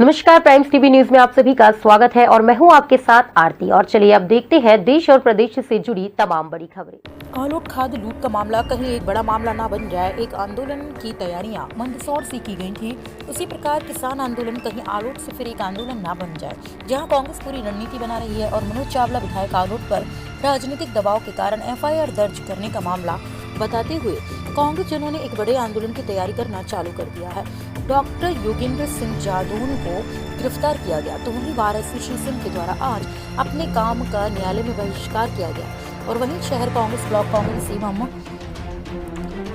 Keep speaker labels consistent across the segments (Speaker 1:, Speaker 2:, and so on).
Speaker 1: नमस्कार, primes TV news में आप सभी का स्वागत है और मैं हूं आपके साथ आरती। और चलिए अब देखते हैं देश और प्रदेश से जुड़ी तमाम बड़ी खबरें।
Speaker 2: आलोट खाद लूट का मामला कहीं एक बड़ा मामला ना बन जाए, एक आंदोलन की तैयारियां मंदसौर से की गई थी। उसी प्रकार किसान आंदोलन कहीं आलोट से फिर एक आंदोलन ना बन जाए, जहां कांग्रेस पूरी रणनीति बना रही है और मनोज चावला विधायक आलोट पर राजनीतिक दबाव के कारण FIR दर्ज करने का मामला बताते हुए कांग्रेस जनों ने एक बड़े आंदोलन की तैयारी करना चालू कर दिया है। डॉक्टर योगेंद्र सिंह जादौन को गिरफ्तार किया गया, तो वहीं वारसी श्री सिंह के द्वारा आज अपने काम का न्यायालय में बहिष्कार किया गया। और वहीं शहर कांग्रेस, ब्लॉक कांग्रेस एवं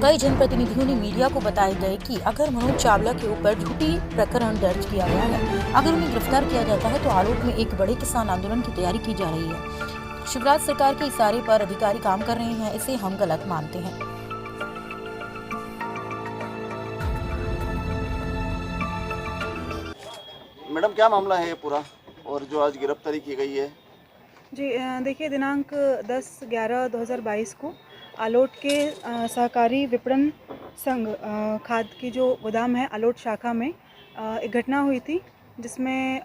Speaker 2: कई जनप्रतिनिधियों ने मीडिया को बताए गए कि अगर मनोज चावला के ऊपर झूठी प्रकरण दर्ज किया गया है, अगर उन्हें गिरफ्तार किया जाता है तो आलोट में एक बड़े किसान आंदोलन की तैयारी की जा रही है। शिवराज सरकार के इशारे पर अधिकारी काम कर रहे हैं, इसे हम गलत मानते हैं।
Speaker 3: मैडम, क्या मामला है ये पूरा और जो आज गिरफ्तारी की गई है?
Speaker 4: जी देखिए, दिनांक 10/11/2022 को आलोट के सहकारी विपणन संघ खाद की जो गोदाम है आलोट शाखा में एक घटना हुई थी, जिसमें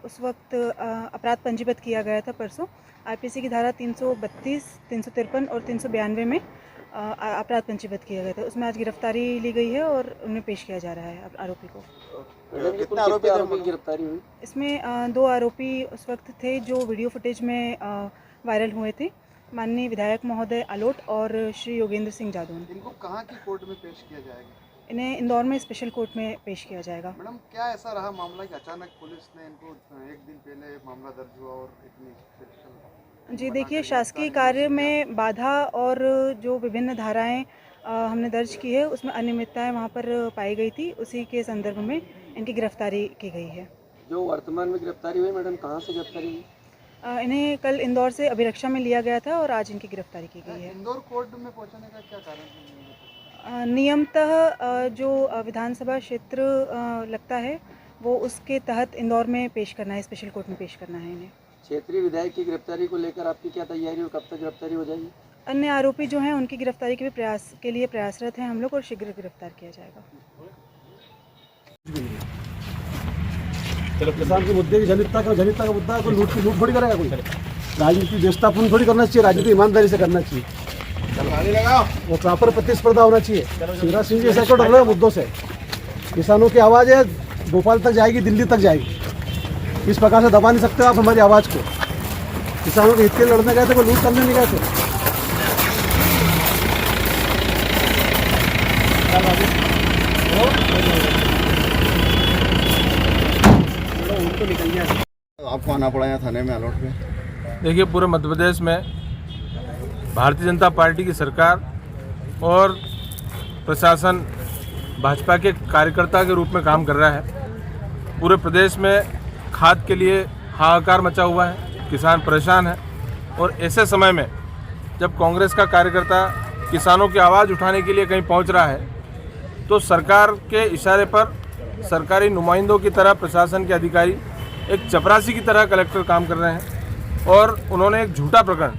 Speaker 4: उस वक्त अपराध पंजीबद्ध किया गया था। परसों IPC की धारा 332, 353 और 392 में अपराध पंजीबद्ध किया गया था। उसमें आज गिरफ्तारी ली गई है और उन्हें पेश किया जा रहा है आरोपी को।
Speaker 3: कितने आरोपी थे?
Speaker 4: गिरफ्तारी हुई इसमें 2 आरोपी उस वक्त थे जो वीडियो फुटेज में वायरल हुए थे, माननीय विधायक महोदय आलोट और श्री योगेंद्र सिंह जादौन।
Speaker 3: इनको कहाँ की कोर्ट में पेश किया जाएगा?
Speaker 4: इन्हें इंदौर में स्पेशल कोर्ट में पेश किया जाएगा।
Speaker 3: मैडम, क्या ऐसा रहा मामला कि अचानक पुलिस ने इनको एक दिन पहले मामला दर्ज हुआ और इतनी?
Speaker 4: जी देखिए, शासकीय कार्य में बाधा और जो विभिन्न धाराएं हमने दर्ज की है, उसमें अनियमितताएं वहां पर पाई गई थी। उसी के संदर्भ में इनकी गिरफ्तारी की गई है।
Speaker 5: जो वर्तमान में गिरफ्तारी हुई, मैडम कहां से गिरफ्तारी हुई?
Speaker 4: इन्हें कल इंदौर से अभिरक्षा में लिया गया था और आज इनकी गिरफ्तारी की गई है।
Speaker 3: इंदौर कोर्ट में पहुंचाने का क्या कारण है?
Speaker 4: नियमतः जो विधानसभा क्षेत्र लगता है वो उसके तहत इंदौर में पेश करना है, स्पेशल कोर्ट में पेश करना है इन्हें।
Speaker 5: क्षेत्रीय विधायक की गिरफ्तारी को लेकर आपकी क्या तैयारी हो, कब तक गिरफ्तारी हो जाएगी?
Speaker 4: अन्य आरोपी जो हैं उनकी गिरफ्तारी के लिए प्रयासरत हैं हम लोग और शीघ्र गिरफ्तार किया जाएगा।
Speaker 6: किसान के मुद्दे की जनता का मुद्दा कोई लूट थोड़ी करेगा। कोई राजनीति देशतापूर्ण थोड़ी करना चाहिए, राजनीति ईमानदारी से करना चाहिए। वो प्रॉपर प्रतिस्पर्धा होना चाहिए। शिवराज सिंह जी ऐसा क्यों डर रहे हैं मुद्दों से? किसानों की आवाज़ है, भोपाल तक जाएगी, दिल्ली तक जाएगी। इस प्रकार से दबा नहीं सकते आप हमारी आवाज़ को। किसानों के हित के लड़ने गए थे, कोई लूट करने नहीं गए थे।
Speaker 3: आपको आना पड़ा यहाँ थाने में आलोट में?
Speaker 7: देखिए, पूरे मध्य प्रदेश में भारतीय जनता पार्टी की सरकार और प्रशासन भाजपा के कार्यकर्ता के रूप में काम कर रहा है। पूरे प्रदेश में खाद के लिए हाहाकार मचा हुआ है, किसान परेशान है। और ऐसे समय में जब कांग्रेस का कार्यकर्ता किसानों की आवाज़ उठाने के लिए कहीं पहुंच रहा है, तो सरकार के इशारे पर सरकारी नुमाइंदों की तरह प्रशासन के अधिकारी एक चपरासी की तरह कलेक्टर काम कर रहे हैं। और उन्होंने एक झूठा प्रकरण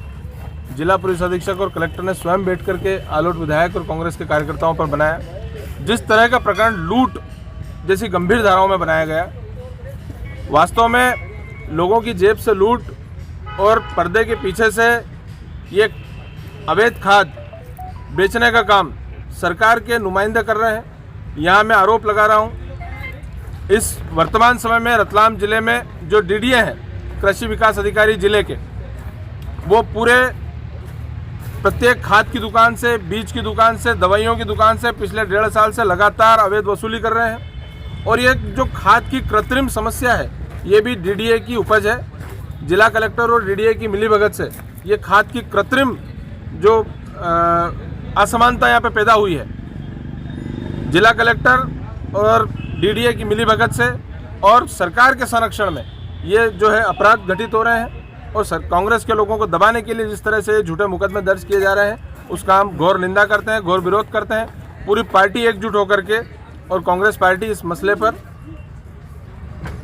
Speaker 7: जिला पुलिस अधीक्षक और कलेक्टर ने स्वयं बैठ करके आलोट विधायक और कांग्रेस के कार्यकर्ताओं पर बनाया। जिस तरह का प्रकरण लूट जैसी गंभीर धाराओं में बनाया गया, वास्तव में लोगों की जेब से लूट और पर्दे के पीछे से ये अवैध खाद बेचने का काम सरकार के नुमाइंदे कर रहे हैं। यहाँ मैं आरोप लगा रहा हूँ, इस वर्तमान समय में रतलाम जिले में जो DDA हैं, कृषि विकास अधिकारी जिले के, वो पूरे प्रत्येक खाद की दुकान से, बीज की दुकान से, दवाइयों की दुकान से पिछले 1.5 साल से लगातार अवैध वसूली कर रहे हैं। और ये जो खाद की कृत्रिम समस्या है, ये भी DDA की उपज है। जिला कलेक्टर और DDA की मिलीभगत से ये खाद की कृत्रिम जो असमानता यहाँ पे पैदा हुई है, जिला कलेक्टर और DDA की मिलीभगत से और सरकार के संरक्षण में ये जो है अपराध घटित हो रहे हैं। और कांग्रेस के लोगों को दबाने के लिए जिस तरह से झूठे मुकदमे दर्ज किए जा रहे हैं, उसका हम घोर निंदा करते हैं, घोर विरोध करते हैं। पूरी पार्टी एकजुट होकर के और कांग्रेस पार्टी इस मसले पर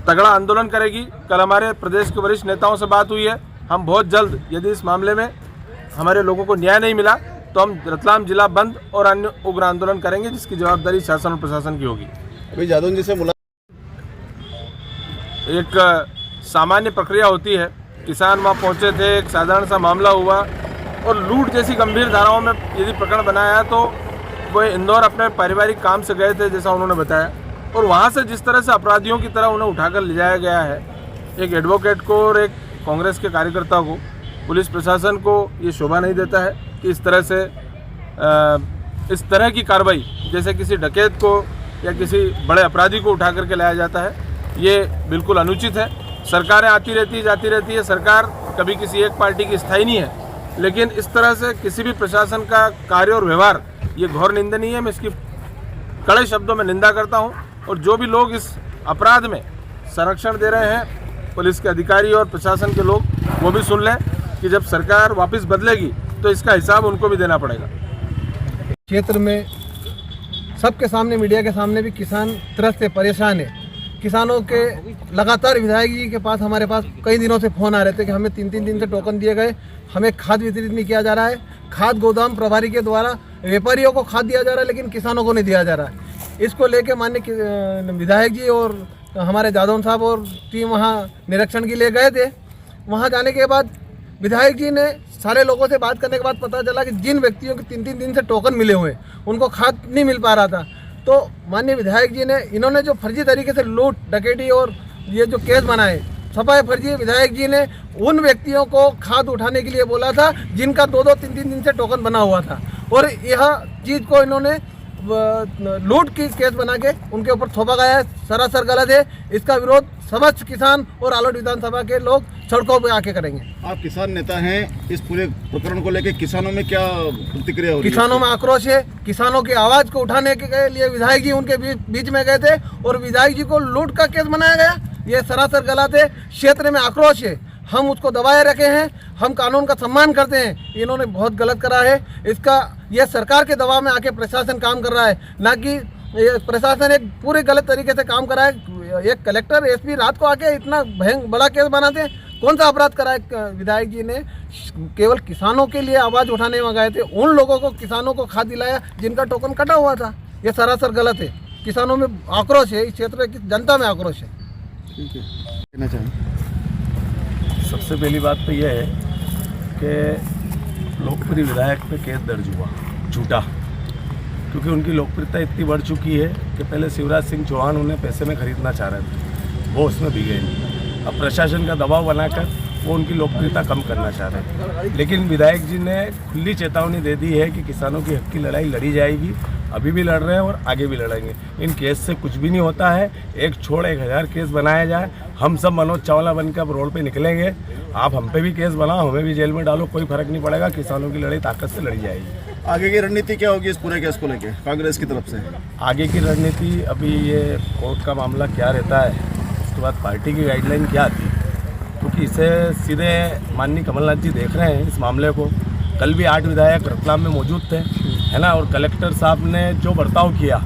Speaker 7: तगड़ा आंदोलन करेगी। कल हमारे प्रदेश के वरिष्ठ नेताओं से बात हुई है। हम बहुत जल्द, यदि इस मामले में हमारे लोगों को न्याय नहीं मिला, तो हम रतलाम जिला बंद और अन्य उग्र आंदोलन करेंगे, जिसकी जवाबदारी शासन और प्रशासन की होगी।
Speaker 3: अभी जादौन जी से
Speaker 7: एक सामान्य प्रक्रिया होती है। किसान वहाँ पहुँचे थे, एक साधारण सा मामला हुआ और लूट जैसी गंभीर धाराओं में यदि प्रकरण बनाया तो वो इंदौर अपने पारिवारिक काम से गए थे जैसा उन्होंने बताया, और वहाँ से जिस तरह से अपराधियों की तरह उन्हें उठाकर ले जाया गया है, एक एडवोकेट को और एक कांग्रेस के कार्यकर्ता को, पुलिस प्रशासन को ये शोभा नहीं देता है कि इस तरह से इस तरह की कार्रवाई जैसे किसी डकैत को या किसी बड़े अपराधी को उठा करके लाया जाता है, ये बिल्कुल अनुचित है। सरकारें आती रहती है, जाती रहती है, सरकार कभी किसी एक पार्टी की स्थायी नहीं है, लेकिन इस तरह से किसी भी प्रशासन का कार्य और व्यवहार ये घोर निंदनीय है। मैं इसकी कड़े शब्दों में निंदा करता हूँ, और जो भी लोग इस अपराध में संरक्षण दे रहे हैं, पुलिस के अधिकारी और प्रशासन के लोग, वो भी सुन लें कि जब सरकार वापस बदलेगी तो इसका हिसाब उनको भी देना पड़ेगा।
Speaker 6: क्षेत्र में सबके सामने, मीडिया के सामने भी किसान त्रस्त से परेशान है। किसानों के लगातार विधायक जी के पास, हमारे पास कई दिनों से फ़ोन आ रहे थे कि हमें 3-3 दिन से टोकन दिए गए, हमें खाद वितरित नहीं किया जा रहा है। खाद गोदाम प्रभारी के द्वारा व्यापारियों को खाद दिया जा रहा है, लेकिन किसानों को नहीं दिया जा रहा है। इसको लेके माननीय विधायक जी और हमारे जादव साहब और टीम वहाँ निरीक्षण के लिए गए थे। वहाँ जाने के बाद विधायक जी ने सारे लोगों से बात करने के बाद पता चला कि जिन व्यक्तियों के 3-3 दिन से टोकन मिले हुए उनको खाद नहीं मिल पा रहा था। तो माननीय विधायक जी ने, इन्होंने जो फर्जी तरीके से लूट डकैती और ये जो केस बनाए, सफाई फर्जी, विधायक जी ने उन व्यक्तियों को खाद उठाने के लिए बोला था जिनका 2-2, 3-3 दिन से टोकन बना हुआ था, और यह चीज़ को इन्होंने लूट की केस बना के उनके ऊपर थोपा गया है। सरासर गलत है। इसका विरोध समस्त किसान और आलोट विधानसभा के लोग सड़कों पर आके करेंगे।
Speaker 8: आप किसान नेता हैं, इस पूरे प्रकरण को लेकर किसानों में क्या प्रतिक्रिया हो रही है?
Speaker 6: किसानों में आक्रोश है। किसानों की आवाज को उठाने के लिए विधायक जी उनके बीच में गए थे, और विधायक जी को लूट का केस बनाया गया। ये सरासर गलत है। क्षेत्र में आक्रोश है, हम उसको दबाए रखे हैं, हम कानून का सम्मान करते हैं। इन्होंने बहुत गलत करा है। इसका यह सरकार के दबाव में आके प्रशासन काम कर रहा है, ना कि प्रशासन एक पूरे गलत तरीके से काम कर रहा है। एक कलेक्टर, एसपी रात को आके इतना बड़ा केस बनाते हैं। कौन सा अपराध करा है? विधायक जी ने केवल किसानों के लिए आवाज़ उठाने में गए थे, उन लोगों को, किसानों को खाद दिलाया जिनका टोकन कटा हुआ था। ये सरासर गलत है। किसानों में आक्रोश है, इस क्षेत्र की जनता में आक्रोश है।
Speaker 8: ठीक है, कहना चाहेंगे?
Speaker 9: सबसे पहली बात तो यह है कि लोकप्रिय विधायक पे केस दर्ज हुआ झूठा, क्योंकि उनकी लोकप्रियता इतनी बढ़ चुकी है कि पहले शिवराज सिंह चौहान उन्हें पैसे में खरीदना चाह रहे थे, वो उसमें भी गए नहीं। अब प्रशासन का दबाव बनाकर वो उनकी लोकप्रियता कम करना चाह रहे हैं। लेकिन विधायक जी ने खुली चेतावनी दे दी है कि किसानों की हक की लड़ाई लड़ी जाएगी, अभी भी लड़ रहे हैं और आगे भी लड़ेंगे। इन केस से कुछ भी नहीं होता है। एक छोड़ 1000 केस बनाया जाए, हम सब मनोज चावला बनकर अब रोड पे निकलेंगे। आप हम पे भी केस बनाओ, हमें भी जेल में डालो, कोई फर्क नहीं पड़ेगा। किसानों की लड़ाई ताकत से लड़ी जाएगी।
Speaker 8: आगे की रणनीति क्या होगी इस पूरे केस को लेकर कांग्रेस की तरफ से?
Speaker 9: आगे की रणनीति, अभी ये कोर्ट का मामला क्या रहता है, उसके बाद पार्टी की गाइडलाइन क्या आती है, क्योंकि इसे सीधे माननीय कमलनाथ जी देख रहे हैं इस मामले को। कल भी 8 विधायक रतलाम में मौजूद थे, है ना, और कलेक्टर साहब ने जो बर्ताव किया,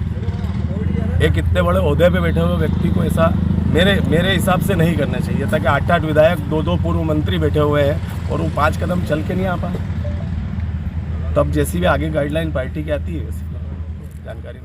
Speaker 9: एक इतने बड़े ओहदे पे बैठे हुए व्यक्ति को ऐसा मेरे हिसाब से नहीं करना चाहिए था कि 8-8 विधायक, 2-2 पूर्व मंत्री बैठे हुए हैं और वो 5 कदम चल के नहीं आ पाए। तब जैसी भी आगे गाइडलाइन पार्टी की आती है वैसी जानकारी